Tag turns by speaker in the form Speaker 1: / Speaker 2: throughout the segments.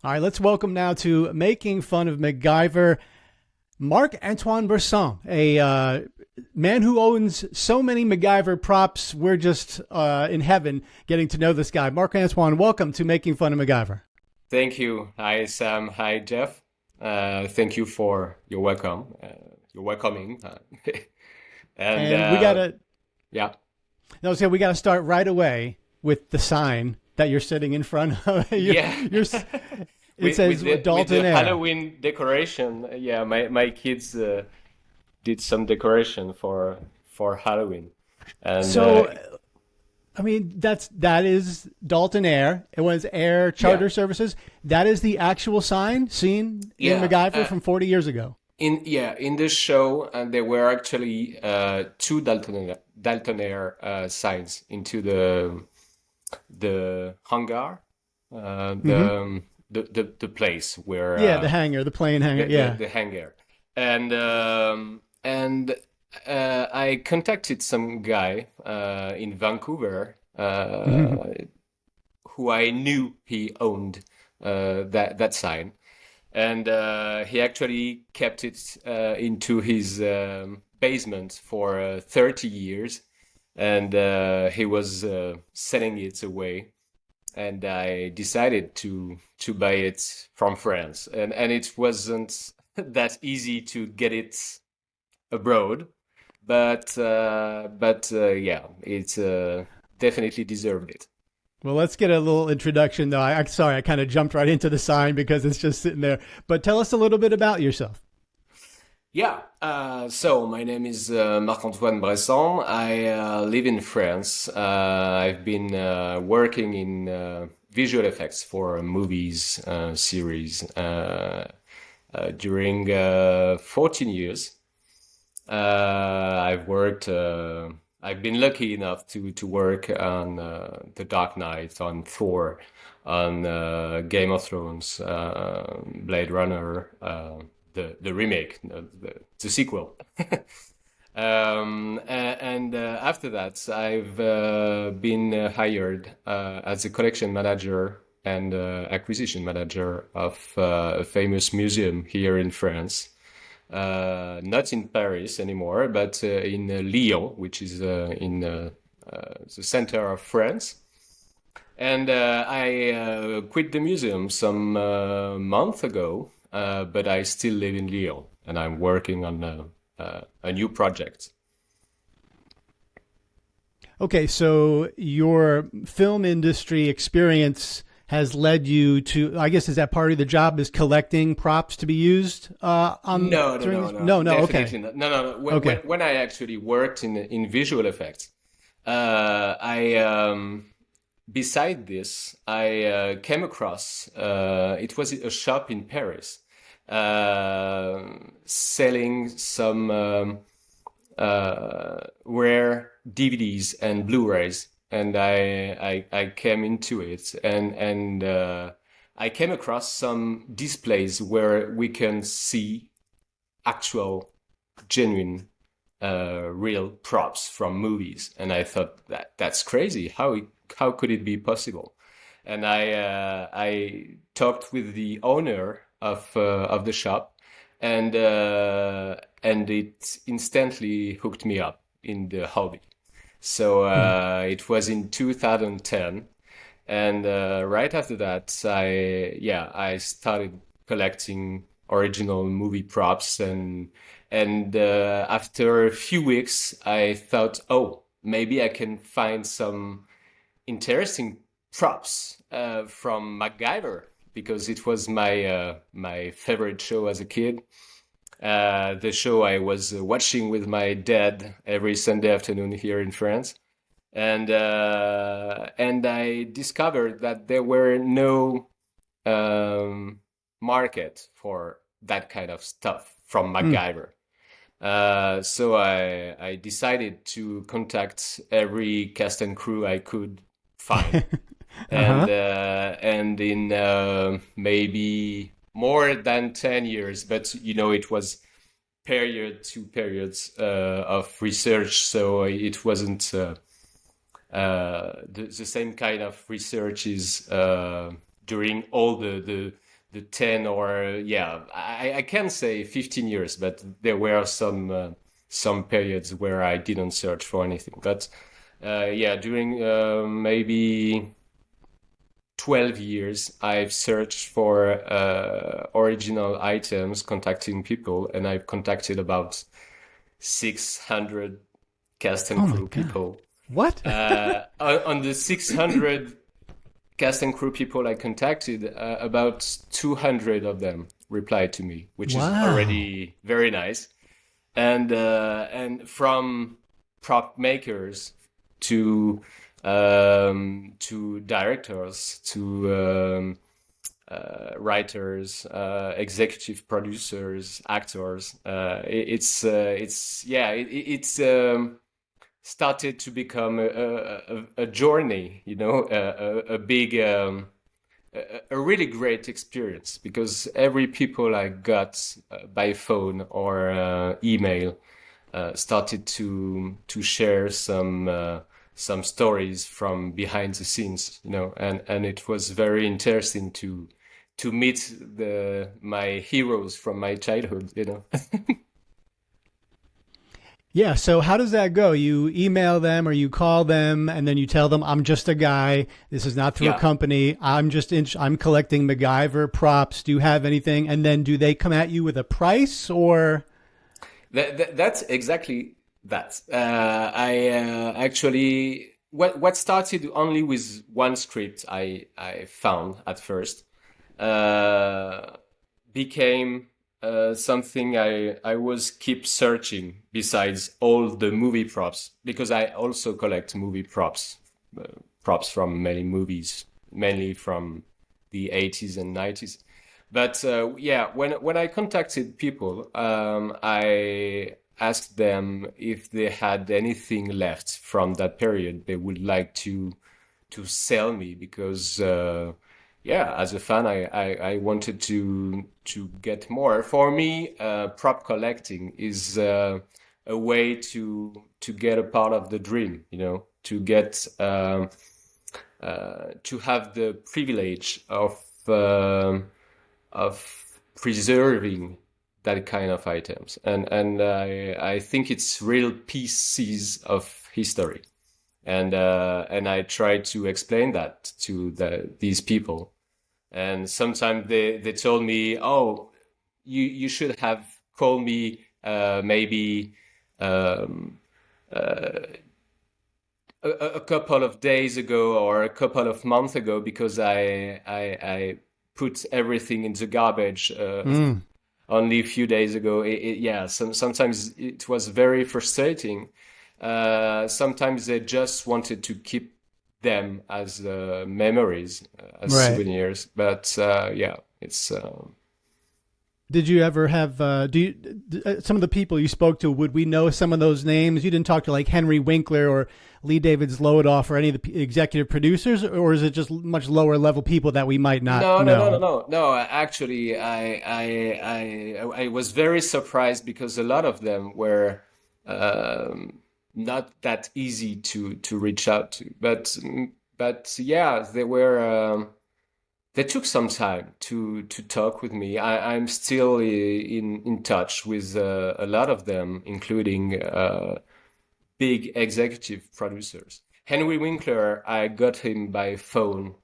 Speaker 1: All right, let's welcome now to Making Fun of MacGyver, Marc-Antoine Bressand, a man who owns so many MacGyver props. We're just in heaven getting to know this guy. Marc-Antoine, welcome to Making Fun of MacGyver.
Speaker 2: Thank you. Hi, Sam. Hi, Jeff. Thank you for your welcome. Your welcoming. And
Speaker 1: And we gotta,
Speaker 2: yeah,
Speaker 1: no, so we gotta start right away with the sign that you're sitting in front of.
Speaker 2: yeah.
Speaker 1: It says
Speaker 2: With the
Speaker 1: Dalton Air.
Speaker 2: Halloween decoration. Yeah, my kids did some decoration for Halloween, and
Speaker 1: So, I mean, that is Dalton Air. It was Air
Speaker 2: yeah,
Speaker 1: Charter Services. That is the actual sign seen in
Speaker 2: yeah.
Speaker 1: MacGyver from 40 years ago.
Speaker 2: In the show, there were actually two Daltonair signs into the hangar,
Speaker 1: Hmm.
Speaker 2: the place where
Speaker 1: Yeah, the hangar, the plane hangar. Yeah.
Speaker 2: the hangar, and I contacted some guy in Vancouver
Speaker 1: Hmm.
Speaker 2: who I knew he owned that sign, and he actually kept it into his basement for 30 years, and he was selling it away, and I decided to buy it from France, and it wasn't that easy to get it abroad, but yeah, it definitely deserved it.
Speaker 1: Well, let's get a little introduction, though. I'm sorry, I kind of jumped right into the sign because it's just sitting there. But tell us a little bit about yourself.
Speaker 2: Yeah, so my name is Marc-Antoine Bressand. I live in France. I've been working in visual effects for movies, series during 14 years. I've been lucky enough to work on The Dark Knight, on Thor, on Game of Thrones, Blade Runner, the remake, the sequel. And after that, I've been hired as a collection manager and acquisition manager of a famous museum here in France. Not in Paris anymore, but in Lyon, which is in the center of France. And I quit the museum some month ago, but I still live in Lyon, and I'm working on a new project.
Speaker 1: Okay, so your film industry experience has led you to, I guess, is that part of the job is collecting props to be used on
Speaker 2: No, no,
Speaker 1: during
Speaker 2: no,
Speaker 1: this?
Speaker 2: no,
Speaker 1: No, no, okay.
Speaker 2: definitely not. No, no, no.
Speaker 1: Okay.
Speaker 2: When I actually worked in visual effects, I beside this, I came across it was a shop in Paris selling some rare DVDs and Blu-rays, and I came into it, and I came across some displays where we can see actual, genuine, real props from movies, and I thought that's crazy. How could it be possible? And I talked with the owner of the shop, and it instantly hooked me up in the hobby. So
Speaker 1: Hmm.
Speaker 2: it was in 2010, and right after that, I started collecting original movie props, and after a few weeks, I thought, oh, maybe I can find some interesting props from MacGyver, because it was my favorite show as a kid. The show I was watching with my dad every Sunday afternoon here in France, and I discovered that there were no market for that kind of stuff from
Speaker 1: Hmm.
Speaker 2: MacGyver. So I decided to contact every cast and crew I could find,
Speaker 1: Uh-huh.
Speaker 2: and in maybe more than 10 years, but it was period to periods of research, so it wasn't the same kind of research is during all the the 10 or yeah, I can say 15 years, but there were some periods where I didn't search for anything. But yeah, during maybe 12 years, I've searched for original items, contacting people, and I've contacted about 600 cast and
Speaker 1: Oh my
Speaker 2: crew
Speaker 1: God.
Speaker 2: people.
Speaker 1: What?
Speaker 2: On the 600 cast and crew people I contacted, about 200 of them replied to me, which is
Speaker 1: Wow.
Speaker 2: already very nice. And from prop makers to directors to writers, executive producers, actors. It's started to become a journey, you know, a big, a really great experience, because every people I got by phone or email started to share some stories from behind the scenes, you know, and it was very interesting to meet my heroes from my childhood, you know.
Speaker 1: Yeah. So how does that go? You email them or you call them and then you tell them, I'm just a guy. This is not through a
Speaker 2: Yeah.
Speaker 1: company. I'm collecting MacGyver props. Do you have anything? And then do they come at you with a price or?
Speaker 2: That's exactly that. I actually what started only with one script I found at first became something I was keep searching besides all the movie props, because I also collect movie props, props from many movies, mainly from the 80s and 90s. But yeah, when I contacted people, I asked them if they had anything left from that period they would like to sell me, because yeah, as a fan, I wanted to get more. For me, prop collecting is a way to get a part of the dream, you know, to get to have the privilege of preserving that kind of items, and I think it's real pieces of history, and I try to explain that to these people, and sometimes they told me, oh, you should have called me maybe um, a couple of days ago or a couple of months ago, because I put everything in the garbage
Speaker 1: Mm,
Speaker 2: only a few days ago. Yeah, sometimes it was very frustrating. Sometimes they just wanted to keep them as memories, as
Speaker 1: right.
Speaker 2: souvenirs. But yeah, it's
Speaker 1: Did you ever have, some of the people you spoke to, would we know some of those names? You didn't talk to like Henry Winkler or Lee David's Lodoff or any of the executive producers, or is it just much lower level people that we might not know?
Speaker 2: no. Actually, I was very surprised, because a lot of them were not that easy to reach out to. But yeah, they were. They took some time to talk with me. I'm still in touch with a lot of them, including big executive producers. Henry Winkler, I got him by phone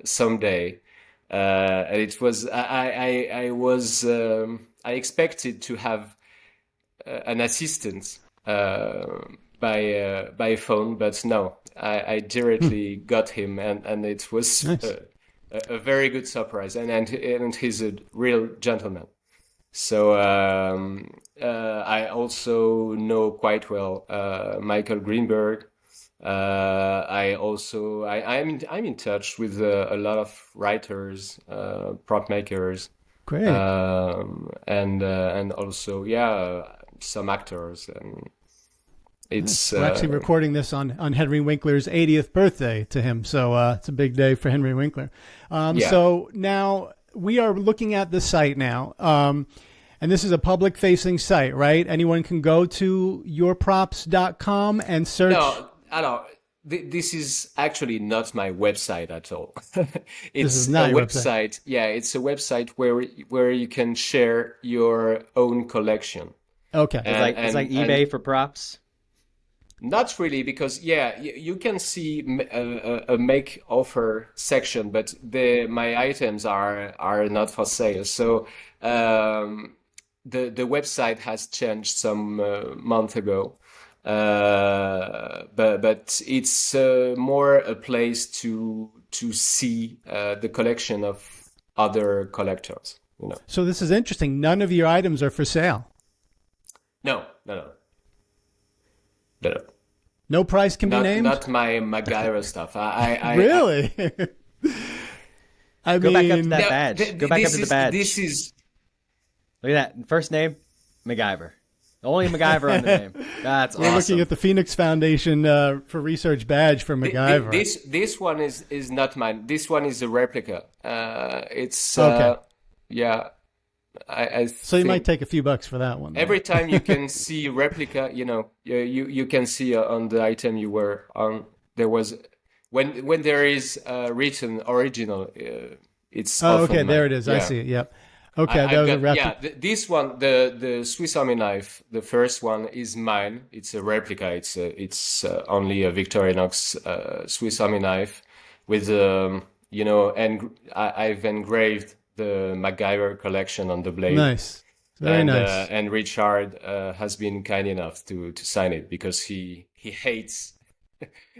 Speaker 2: someday, and it was I was I expected to have an assistant by phone, but no, I
Speaker 1: Hmm,
Speaker 2: directly got him, and it was
Speaker 1: nice.
Speaker 2: a very good surprise, and he's a real gentleman. So I also know quite well Michael Greenberg. I'm in touch with a lot of writers, prop makers,
Speaker 1: Great.
Speaker 2: and also yeah, some actors, and
Speaker 1: Nice.
Speaker 2: it's
Speaker 1: We're actually recording this on Henry Winkler's 80th birthday to him. So it's a big day for Henry Winkler.
Speaker 2: yeah.
Speaker 1: So now we are looking at the site now. And this is a public facing site, right? Anyone can go to yourprops.com and search.
Speaker 2: No, alors, this is actually not my website at all.
Speaker 1: This is
Speaker 2: It's
Speaker 1: not
Speaker 2: a
Speaker 1: your website.
Speaker 2: website. Yeah, it's a website where you can share your own collection.
Speaker 1: Okay.
Speaker 3: It's like
Speaker 2: And
Speaker 3: eBay for props.
Speaker 2: not really, because yeah, you can see a make offer section, but my items are not for sale. So the website has changed some month ago, but it's more a place to see the collection of other collectors. You know,
Speaker 1: So this is interesting. None of your items are for sale.
Speaker 2: no, no, no, no, no.
Speaker 1: No price can be named?
Speaker 2: Not my MacGyver stuff.
Speaker 1: Really? I
Speaker 3: Go back up to
Speaker 1: mean,
Speaker 3: that
Speaker 2: No,
Speaker 3: badge. Go back up to the badge.
Speaker 2: This is
Speaker 3: Look at that. First name, MacGyver. Only MacGyver on the name. That's
Speaker 1: we're
Speaker 3: awesome.
Speaker 1: looking at the Phoenix Foundation for Research badge for MacGyver.
Speaker 2: this one is not mine. This one is a replica. It's
Speaker 1: Okay.
Speaker 2: yeah. I
Speaker 1: So you
Speaker 2: think
Speaker 1: might take a few bucks for that one. though.
Speaker 2: every time you can see replica, you can see on the item you were on. There was when there is written original. It's
Speaker 1: Oh,
Speaker 2: often
Speaker 1: okay. There
Speaker 2: mine.
Speaker 1: it is. I
Speaker 2: Yeah.
Speaker 1: see it. Yep. Okay.
Speaker 2: I've
Speaker 1: that was a
Speaker 2: got,
Speaker 1: replica.
Speaker 2: yeah, this one, the Swiss Army knife, the first one is mine. It's a replica. It's only a Victorinox Swiss Army knife with and I've engraved the MacGyver collection on the blade.
Speaker 1: Nice. Very nice.
Speaker 2: And Richard has been kind enough to sign it because he hates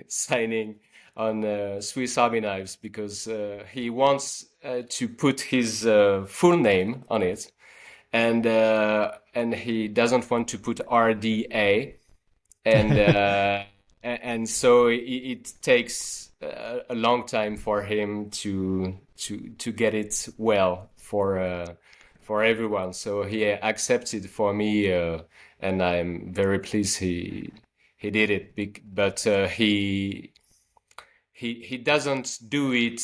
Speaker 2: signing on Swiss Army knives because he wants to put his full name on it, and he doesn't want to put RDA, and so it takes a long time for him to get it well for everyone. So he accepted for me, and I'm very pleased he did it. But he doesn't do it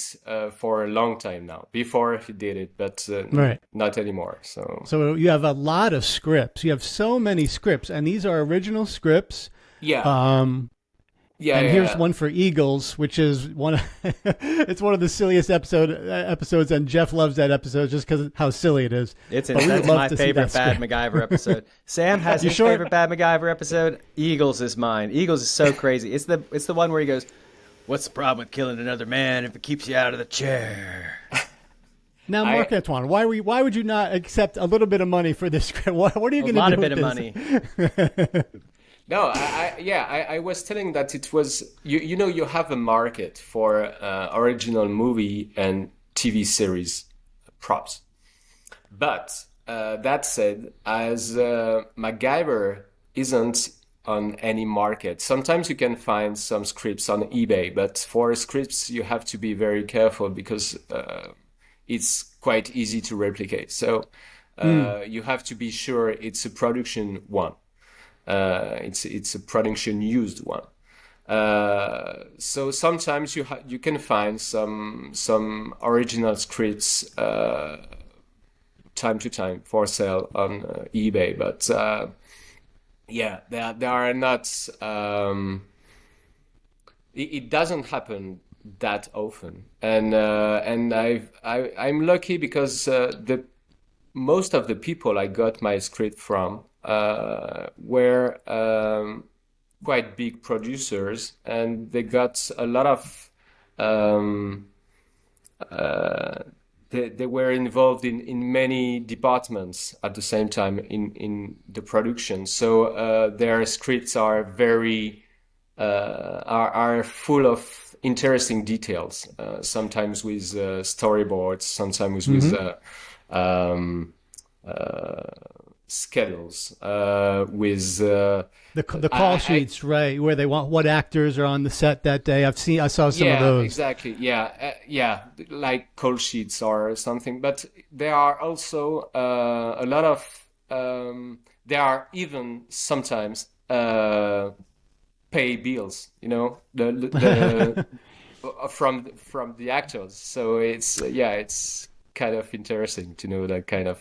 Speaker 2: for a long time now. Before he did it, but
Speaker 1: Right.
Speaker 2: not anymore. So
Speaker 1: So you have a lot of scripts. You have so many scripts, and these are original scripts.
Speaker 2: yeah,
Speaker 1: And here's one for Eagles, which is one. It's one of the silliest episodes, and Jeff loves that episode just because of how silly it is.
Speaker 3: That's
Speaker 1: But we would love
Speaker 3: my
Speaker 1: to see
Speaker 3: favorite
Speaker 1: that
Speaker 3: Bad
Speaker 1: script.
Speaker 3: MacGyver episode. Sam has
Speaker 1: You
Speaker 3: his
Speaker 1: sure?
Speaker 3: favorite Bad MacGyver episode. Eagles is mine. Eagles is so crazy. It's the one where he goes, "What's the problem with killing another man if it keeps you out of the chair?"
Speaker 1: Now, Marc-Antoine, why would you not accept a little bit of money for this script? What are you
Speaker 3: A
Speaker 1: going to do?
Speaker 3: lot of
Speaker 1: with
Speaker 3: bit of
Speaker 1: this?
Speaker 3: money.
Speaker 2: no, I was telling that it was you have a market for original movie and TV series props, but that said, as MacGyver isn't on any market. Sometimes you can find some scripts on eBay, but for scripts you have to be very careful because it's quite easy to replicate. So you have to be sure it's a production one. It's a production used one. So sometimes you can find some original scripts time to time for sale on eBay, but yeah, there are not. It doesn't happen that often, and I'm lucky because the most of the people I got my script from were quite big producers, and they got a lot of. They were involved in many departments at the same time in the production. So their scripts are very are full of interesting details. Sometimes with storyboards, sometimes with schedules, with
Speaker 1: The call sheets, right, where they want what actors are on the set that day. I saw some of those.
Speaker 2: Exactly. Yeah, like call sheets or something. But there are also a lot of. There are even sometimes pay bills. The from the actors. So it's kind of interesting to know that kind of.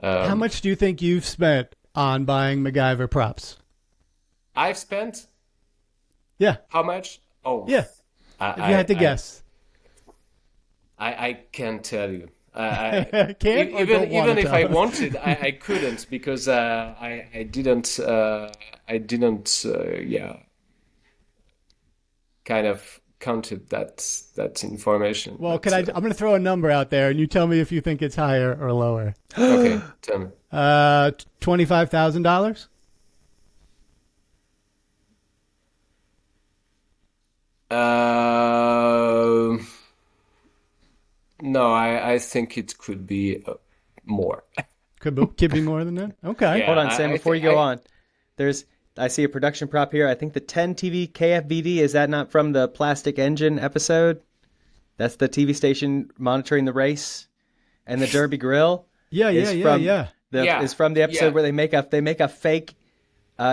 Speaker 1: How much do you think you've spent on buying MacGyver props?
Speaker 2: I've spent
Speaker 1: Yeah.
Speaker 2: how much? Oh,
Speaker 1: Yeah, if you had to guess.
Speaker 2: I can't tell you. I,
Speaker 1: Can't or don't want
Speaker 2: even
Speaker 1: to
Speaker 2: if I
Speaker 1: tell?
Speaker 2: wanted, I couldn't because I didn't yeah, kind of counted that information.
Speaker 1: Well,
Speaker 2: But
Speaker 1: I'm going to throw a number out there, and you tell me if you think it's higher or lower.
Speaker 2: okay, tell me.
Speaker 1: $25,000.
Speaker 2: No, I think it could be more.
Speaker 1: Could be more than that. Okay.
Speaker 2: Yeah,
Speaker 3: Hold on, Sam.
Speaker 2: I
Speaker 3: Before you
Speaker 2: think
Speaker 3: go on, I see a production prop here. I think the 10 TV KFVD, is that not from the Plastic Engine episode? That's the TV station monitoring the race, and the Derby Grill.
Speaker 1: Yeah.
Speaker 3: Is from the episode
Speaker 2: yeah.
Speaker 3: where they make a fake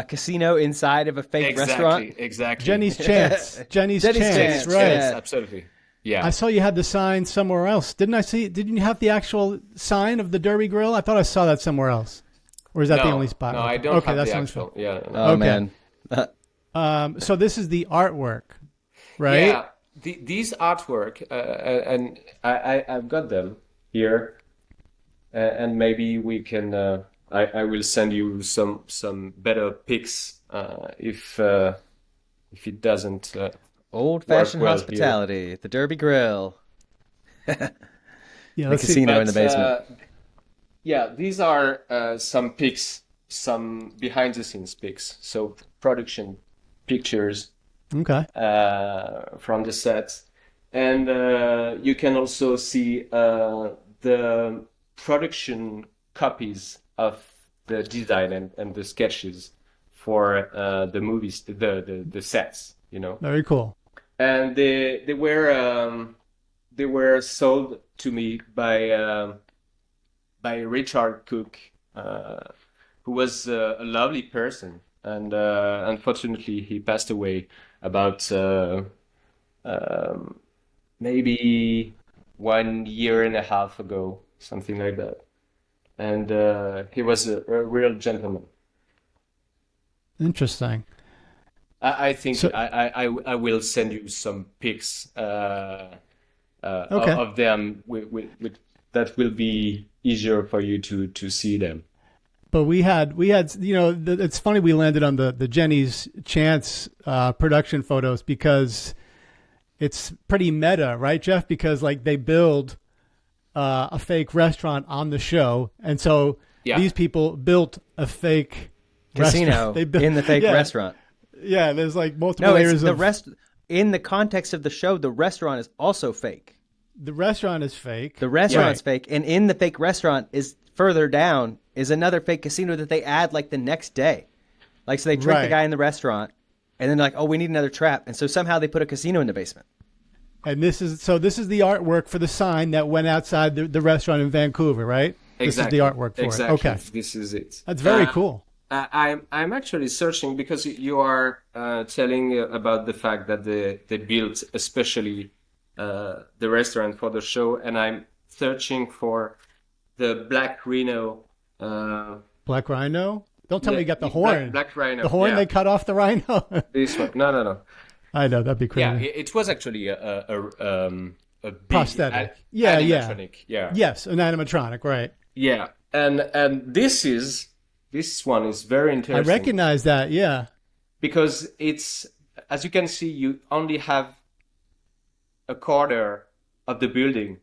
Speaker 3: casino inside of a fake restaurant.
Speaker 2: Exactly.
Speaker 1: Jenny's Chance. Jenny's
Speaker 3: Jenny's
Speaker 1: Chance.
Speaker 3: Chance,
Speaker 1: Right.
Speaker 3: yeah.
Speaker 2: Absolutely. Yeah.
Speaker 1: I saw you had the sign somewhere else. Didn't I see? Didn't you have the actual sign of the Derby Grill? I thought I saw that somewhere else. Or is that the only spot?
Speaker 2: No, I don't
Speaker 1: Okay,
Speaker 2: have
Speaker 1: that
Speaker 2: the
Speaker 1: sounds
Speaker 2: actual.
Speaker 1: fun.
Speaker 2: Yeah. No.
Speaker 3: Oh
Speaker 1: Okay.
Speaker 3: man,
Speaker 1: So this is the artwork, right?
Speaker 2: Yeah. These artwork, and I've got them here, and maybe we can. I will send you some better pics if it doesn't.
Speaker 3: old-fashioned
Speaker 2: Work well
Speaker 3: hospitality at the Derby Grill.
Speaker 1: Yeah.
Speaker 3: The
Speaker 1: Let's see.
Speaker 3: casino in the basement.
Speaker 2: Yeah, these are some pics, some behind the scenes pics. So production pictures
Speaker 1: Okay.
Speaker 2: from the sets, and you can also see the production copies of the design and the sketches for the movies, the sets, you know.
Speaker 1: Very cool.
Speaker 2: And they were sold to me by Richard Cook, who was a lovely person, and unfortunately he passed away about maybe 1.5 years ago, something like that. And he was a real gentleman.
Speaker 1: Interesting.
Speaker 2: I think
Speaker 1: So-
Speaker 2: I will send you some pics
Speaker 1: Okay.
Speaker 2: of them that will be easier for you to see them.
Speaker 1: But we had, it's funny we landed on the Jenny's Chance production photos because it's pretty meta, right, Jeff? Because like they build a fake restaurant on the show, and so
Speaker 2: Yeah.
Speaker 1: these people built a fake
Speaker 3: Casino
Speaker 1: restaurant. They built,
Speaker 3: in the fake
Speaker 1: yeah,
Speaker 3: restaurant.
Speaker 1: Yeah, there's like multiple
Speaker 3: No,
Speaker 1: layers
Speaker 3: it's the
Speaker 1: of
Speaker 3: rest. In the context of the show, the restaurant is also fake.
Speaker 1: the restaurant is fake.
Speaker 3: The restaurant's fake, and in the fake restaurant is further down is another fake casino that they add like the next day. Like so, they trick the
Speaker 1: Right.
Speaker 3: guy in the restaurant, and then they're like, oh, we need another trap, and so somehow they put a casino in the basement.
Speaker 1: And this is the artwork for the sign that went outside the restaurant in Vancouver, right?
Speaker 2: Exactly.
Speaker 1: This is the artwork for
Speaker 2: Exactly.
Speaker 1: it. Okay.
Speaker 2: This is it.
Speaker 1: That's very cool.
Speaker 2: I'm actually searching because you are telling about the fact that they built especially the restaurant for the show, and I'm searching for the Black Rhino.
Speaker 1: Black Rhino? Don't tell me you got the horn.
Speaker 2: Black Rhino.
Speaker 1: The horn,
Speaker 2: yeah.
Speaker 1: they cut off the rhino?
Speaker 2: This one. No.
Speaker 1: I know, that'd be crazy.
Speaker 2: Yeah, it was actually a big
Speaker 1: Prosthetic. Yeah.
Speaker 2: animatronic. Yeah.
Speaker 1: Yes, an animatronic, right.
Speaker 2: Yeah. And this one is very
Speaker 1: I
Speaker 2: interesting.
Speaker 1: recognize that, yeah.
Speaker 2: Because it's, as you can see, you only have a quarter of the building.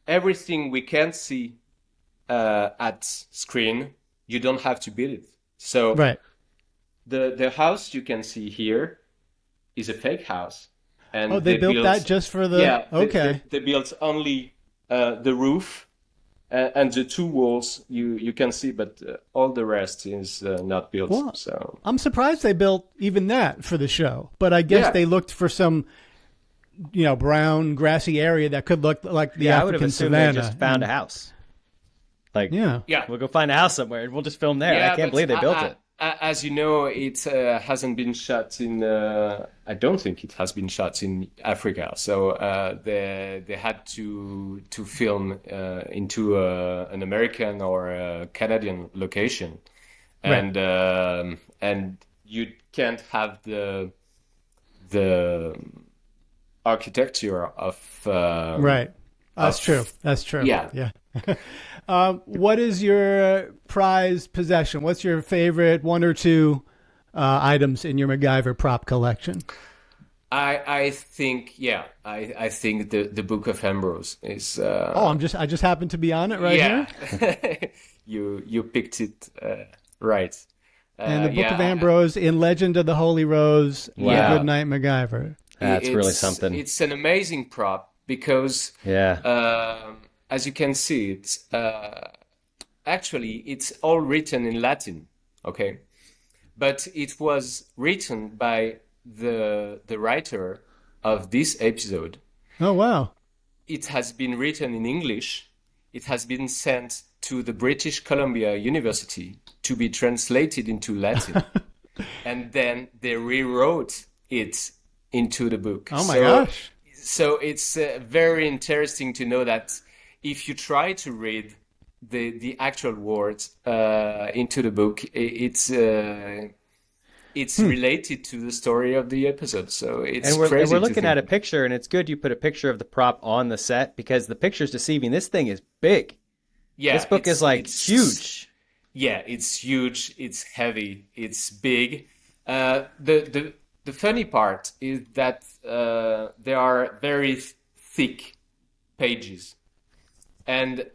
Speaker 2: Everything we can see at screen, you don't have to build it. So
Speaker 1: Right.
Speaker 2: the house you can see here is a fake house. And
Speaker 1: Oh, they built that just for the...
Speaker 2: yeah,
Speaker 1: okay.
Speaker 2: they built only the roof and the two walls you can see, but all the rest is not built.
Speaker 1: Well,
Speaker 2: So
Speaker 1: I'm surprised they built even that for the show. But I guess
Speaker 2: Yeah.
Speaker 1: they looked for some, brown, grassy area that could look like the
Speaker 3: I would have
Speaker 1: African
Speaker 3: assumed
Speaker 1: savannah.
Speaker 3: they just found a house. Like,
Speaker 1: Yeah.
Speaker 2: yeah,
Speaker 3: we'll go find a house somewhere and we'll just film there.
Speaker 2: yeah,
Speaker 3: I can't
Speaker 2: but
Speaker 3: believe they built it.
Speaker 2: As you know, it hasn't been shot in. I don't think it has been shot in Africa. So they had to film into an American or a Canadian location, and you can't have the architecture of
Speaker 1: Right. That's true. That's true.
Speaker 2: Yeah.
Speaker 1: Yeah. What is your prized possession? What's your favorite one or two items in your MacGyver prop collection?
Speaker 2: I think I think the Book of Ambrose is
Speaker 1: I just happen to be on it right here.
Speaker 2: You picked it right.
Speaker 1: And the Book of Ambrose in Legend of the Holy Rose.
Speaker 3: Wow.
Speaker 1: Good Night MacGyver.
Speaker 3: That's really something.
Speaker 2: It's an amazing prop because as you can see, it's actually it's all written in Latin, okay, but it was written by the writer of this episode.
Speaker 1: Oh wow!
Speaker 2: It has been written in English. It has been sent to the British Columbia University to be translated into Latin, and then they rewrote it into the book.
Speaker 1: Oh my gosh!
Speaker 2: So it's very interesting to know that if you try to read the actual words into the book, it's related to the story of the episode. So it's crazy.
Speaker 3: And we're looking at a picture, and it's good you put a picture of the prop on the set because the picture's deceiving. This thing is big.
Speaker 2: Yeah,
Speaker 3: this book is like huge.
Speaker 2: Yeah, it's huge. It's heavy. It's big. The funny part is that there are very thick pages, and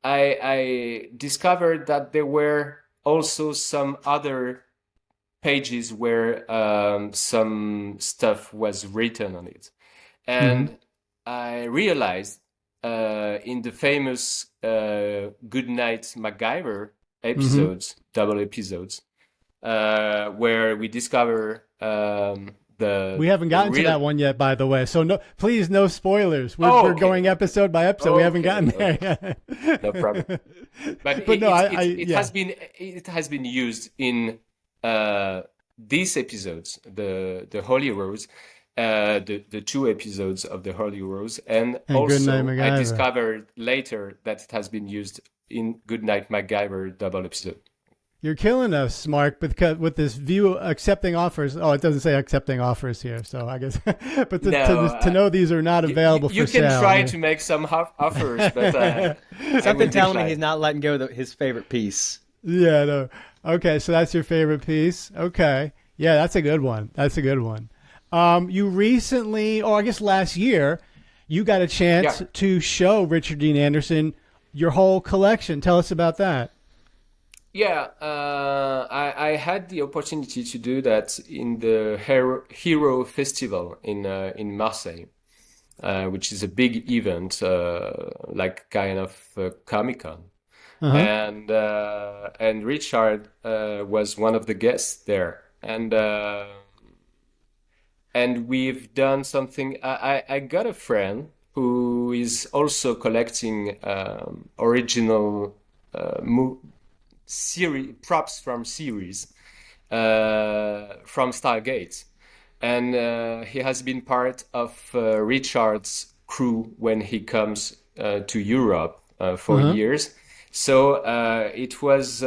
Speaker 2: I discovered that there were also some other pages where some stuff was written on it, and I realized in the famous Good Night MacGyver episodes, double episodes, where we discover
Speaker 1: we haven't gotten to that one yet, by the way. So please, no spoilers. We're going episode by episode. We haven't gotten there yet.
Speaker 2: No problem. But it has been used in these episodes, the Holy Rose, the two episodes of the Holy Rose, and also I discovered later that it has been used in Good Night MacGyver double episode.
Speaker 1: You're killing us, Mark, because with this view accepting offers. Oh, it doesn't say accepting offers here, so I guess. But to know these are not available for sale.
Speaker 2: You can try to make some offers, but
Speaker 3: something telling me he's not letting go of his favorite piece.
Speaker 1: Yeah, no. Okay, so that's your favorite piece. Okay, yeah, that's a good one. That's a good one. You recently, or I guess last year, you got a chance to show Richard Dean Anderson your whole collection. Tell us about that.
Speaker 2: Yeah, I had the opportunity to do that in the Hero Festival in Marseille, which is a big event, like kind of Comic-Con. And Richard was one of the guests there, and we've done something. I got a friend who is also collecting original props from series from Stargate, and he has been part of Richard's crew when he comes to Europe for years. So it was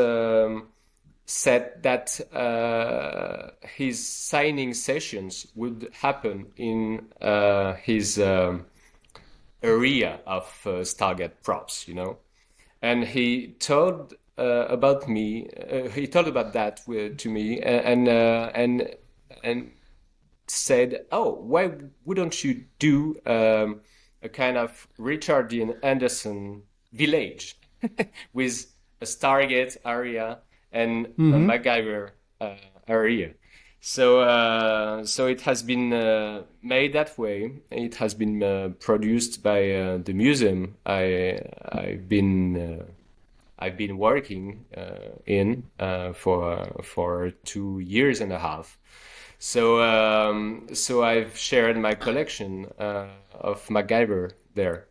Speaker 2: said that his signing sessions would happen in his area of Stargate props, and he told about me. He told about that to me, and said, "Oh, why wouldn't you do a kind of Richard Dean Anderson village with a Stargate area and a MacGyver area?" So it has been made that way. It has been produced by the museum I've been working in for 2 years and a half. So I've shared my collection of MacGyver there.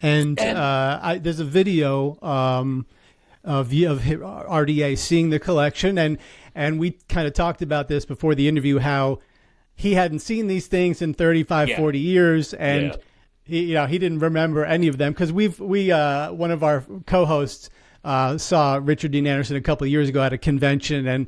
Speaker 1: And there's a video of RDA seeing the collection, and we kind of talked about this before the interview, how he hadn't seen these things in 35, 40 years, and he didn't remember any of them, because we one of our co-hosts saw Richard Dean Anderson a couple of years ago at a convention,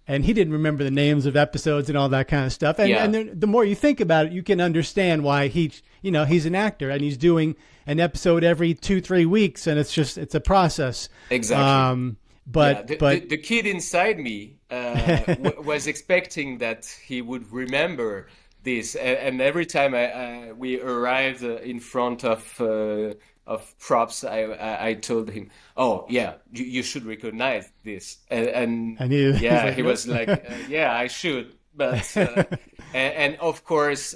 Speaker 1: and he didn't remember the names of episodes and all that kind of stuff. And,
Speaker 2: Yeah.
Speaker 1: and the more you think about it, you can understand why he's an actor and he's doing an episode every 2-3 weeks, and it's a process.
Speaker 2: Exactly.
Speaker 1: But
Speaker 2: the kid inside me was expecting that he would remember this, and every time we arrived in front of props, I told him, "Oh yeah, you should recognize this," and he was like, "Yeah, I should." But and of course,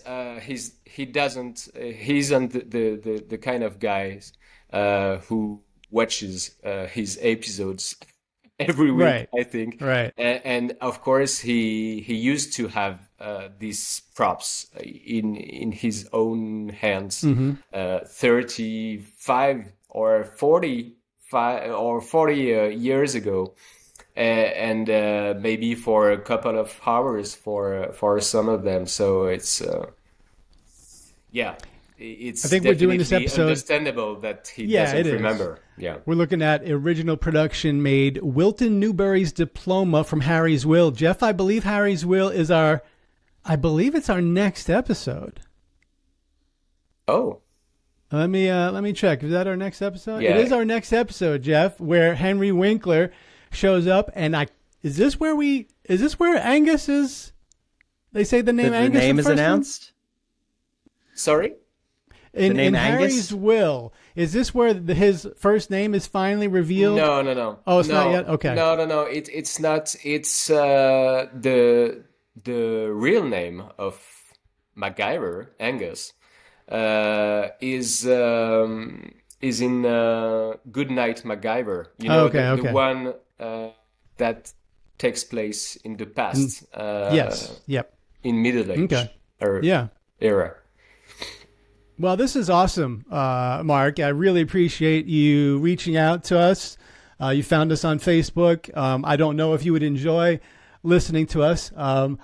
Speaker 2: he doesn't. He isn't the kind of guys who watches his episodes every week,
Speaker 1: Right.
Speaker 2: I think.
Speaker 1: Right.
Speaker 2: And of course, he used to have these props in his own hands, 35 or 40 years ago, and maybe for a couple of hours for some of them. So it's it's
Speaker 1: I think we're doing this
Speaker 2: definitely
Speaker 1: episode.
Speaker 2: Understandable that he
Speaker 1: Yeah,
Speaker 2: doesn't
Speaker 1: it is.
Speaker 2: remember. Yeah.
Speaker 1: We're looking at original production made Wilton Newberry's Diploma from Harry's Will. Jeff, I believe Harry's Will is it's our next episode.
Speaker 2: Oh.
Speaker 1: Let me check. Is that our next episode?
Speaker 2: Yeah.
Speaker 1: It is our next episode, Jeff, where Henry Winkler shows up, and is this where Angus is? They say the name
Speaker 3: The
Speaker 1: Angus.
Speaker 3: name
Speaker 1: the
Speaker 3: is
Speaker 1: first one?
Speaker 3: announced.
Speaker 2: Sorry?
Speaker 1: In
Speaker 3: name
Speaker 1: Harry's
Speaker 3: Angus?
Speaker 1: will. Is this where his first name is finally revealed?
Speaker 2: No.
Speaker 1: Oh, it's
Speaker 2: no,
Speaker 1: not yet? Okay.
Speaker 2: No. It's not. It's the real name of MacGyver, Angus, is in Good Night MacGyver. You know, the one that takes place in the past.
Speaker 1: Yes. Yep.
Speaker 2: In Middle Age.
Speaker 1: Okay.
Speaker 2: Era.
Speaker 1: Well, this is awesome, Mark. I really appreciate you reaching out to us. You found us on Facebook. I don't know if you would enjoy listening to us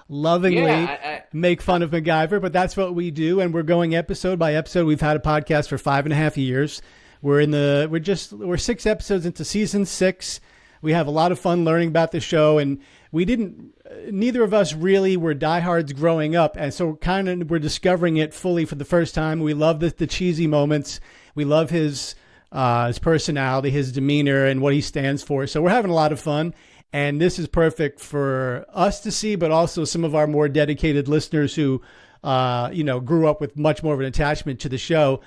Speaker 1: lovingly make fun of MacGyver, but that's what we do, and we're going episode by episode. We've had a podcast for 5.5 years. We're 6 episodes into season 6. We have a lot of fun learning about the show, and neither of us really were diehards growing up, and so we're discovering it fully for the first time. We love the cheesy moments. We love his personality, his demeanor, and what he stands for. So we're having a lot of fun, and this is perfect for us to see, but also some of our more dedicated listeners who, grew up with much more of an attachment to the show.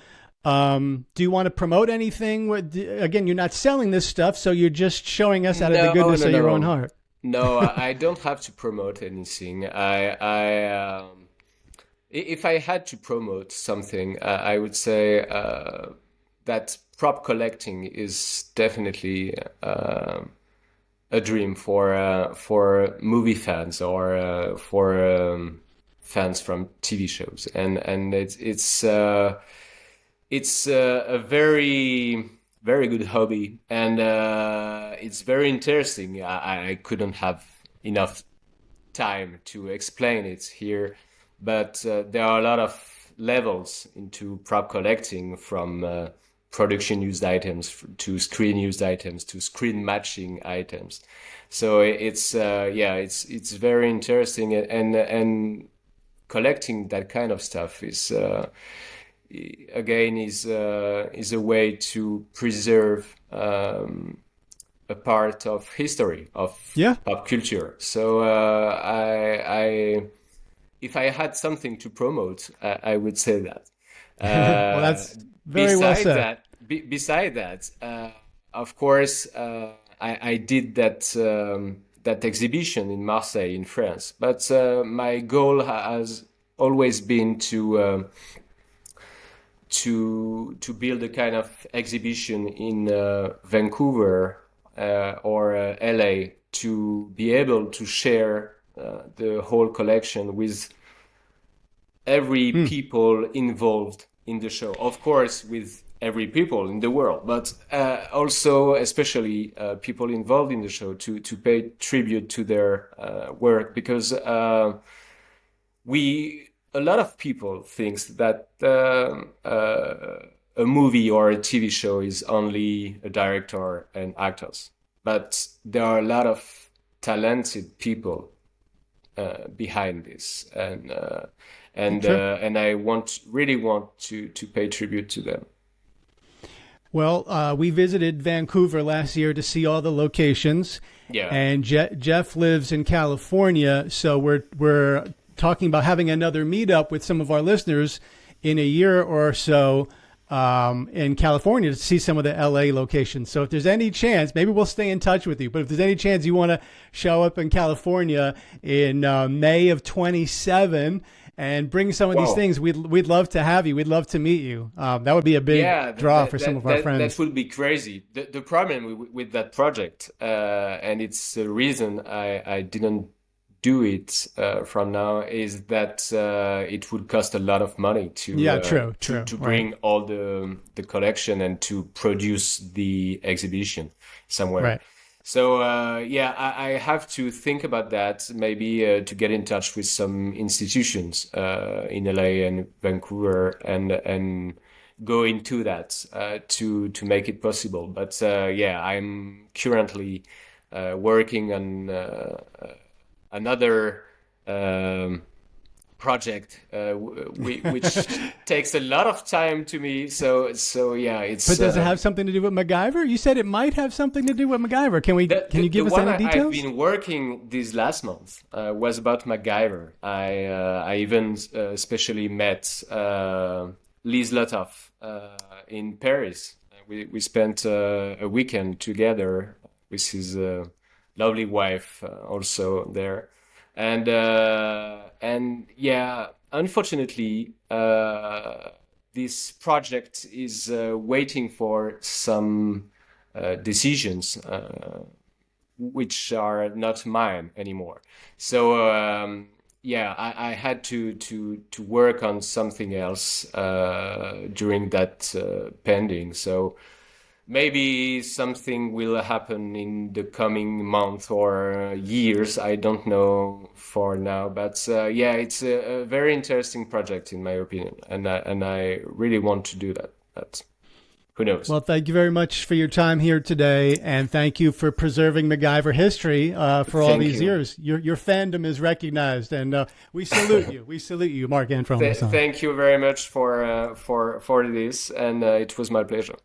Speaker 1: Do you want to promote anything? Again, you're not selling this stuff, so you're just showing us out of the goodness of your own heart.
Speaker 2: No, I don't have to promote anything. If I had to promote something, I would say that prop collecting is definitely a dream for movie fans or for fans from TV shows, and it's a very, very good hobby, and it's very interesting. I couldn't have enough time to explain it here, but there are a lot of levels into prop collecting, from production used items to screen used items to screen matching items. So it's very interesting, and collecting that kind of stuff is again is a way to preserve a part of history of pop culture. So if I had something to promote, I would say that.
Speaker 1: Well, that's very well said.
Speaker 2: Beside that, of course, I did that exhibition in Marseille, in France. But my goal has always been to build a kind of exhibition in Vancouver or LA, to be able to share the whole collection with every people involved in the show. Of course, with every people in the world, but also especially people involved in the show, to pay tribute to their work, because a lot of people thinks that a movie or a TV show is only a director and actors, but there are a lot of talented people behind this, and
Speaker 1: Sure.
Speaker 2: I really want to pay tribute to them.
Speaker 1: Well, we visited Vancouver last year to see all the locations,
Speaker 2: Yeah.
Speaker 1: and Jeff lives in California, so we're talking about having another meetup with some of our listeners in a year or so in California to see some of the LA locations. So if there's any chance, maybe we'll stay in touch with you. But if there's any chance you want to show up in California in May of 27 and bring some of these
Speaker 2: Wow.
Speaker 1: things, we'd love to have you. We'd love to meet you. That would be a big
Speaker 2: Yeah,
Speaker 1: draw for some of our friends.
Speaker 2: that would be crazy. The problem with that project, and it's the reason I didn't do it from now, is that it would cost a lot of money
Speaker 1: Yeah, true,
Speaker 2: to
Speaker 1: right.
Speaker 2: bring all the collection and to produce the exhibition somewhere.
Speaker 1: Right.
Speaker 2: So yeah, I have to think about that. Maybe to get in touch with some institutions in LA and Vancouver, and go into that to make it possible. But yeah, I'm currently working on another project which takes a lot of time to me. So yeah, it's.
Speaker 1: But does it have something to do with MacGyver? You said it might have something to do with MacGyver. Can you give us
Speaker 2: one
Speaker 1: any
Speaker 2: I've
Speaker 1: details?
Speaker 2: been working this last month was about MacGyver. I even especially met Liz Lotoff in Paris. We spent a weekend together with his lovely wife also there, and yeah, unfortunately, this project is waiting for some decisions which are not mine anymore. So yeah, I had to work on something else during that pending. So maybe something will happen in the coming month or years. I don't know for now, but yeah, it's a very interesting project in my opinion, and I really want to do that. But who knows?
Speaker 1: Well, thank you very much for your time here today, and thank you for preserving MacGyver history for all
Speaker 2: Thank
Speaker 1: these
Speaker 2: you.
Speaker 1: years. Your fandom is recognized, and we salute you. We salute you, Marc-Antoine Bressand.
Speaker 2: Thank you very much for this, and it was my pleasure.